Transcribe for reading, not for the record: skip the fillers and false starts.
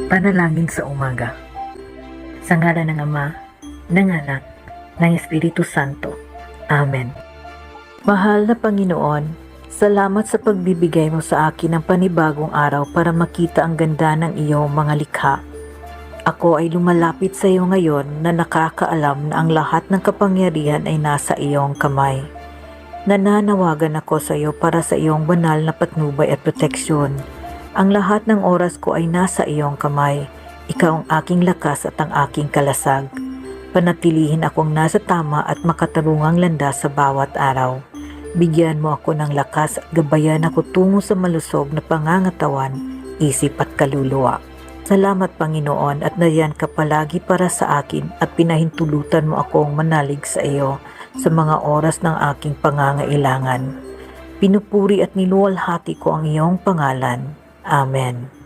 Panalangin sa umaga. Sa ngalan ng Ama, ng Anak, ng Espiritu Santo. Amen. Mahal na Panginoon, salamat sa pagbibigay mo sa akin ng panibagong araw para makita ang ganda ng iyong mga likha. Ako ay lumalapit sa iyo ngayon na nakakaalam na ang lahat ng kapangyarihan ay nasa iyong kamay. Nananawagan ako sa iyo para sa iyong banal na patnubay at proteksyon. Ang lahat ng oras ko ay nasa iyong kamay. Ikaw ang aking lakas at ang aking kalasag. Panatilihin akong nasa tama at makatarungang landas sa bawat araw. Bigyan mo ako ng lakas at gabayan ako tungo sa malusog na pangangatawan, isip at kaluluwa. Salamat Panginoon at nariyan ka palagi para sa akin at pinahintulutan mo akong manalig sa iyo sa mga oras ng aking pangangailangan. Pinupuri at niluwalhati ko ang iyong pangalan. Amen.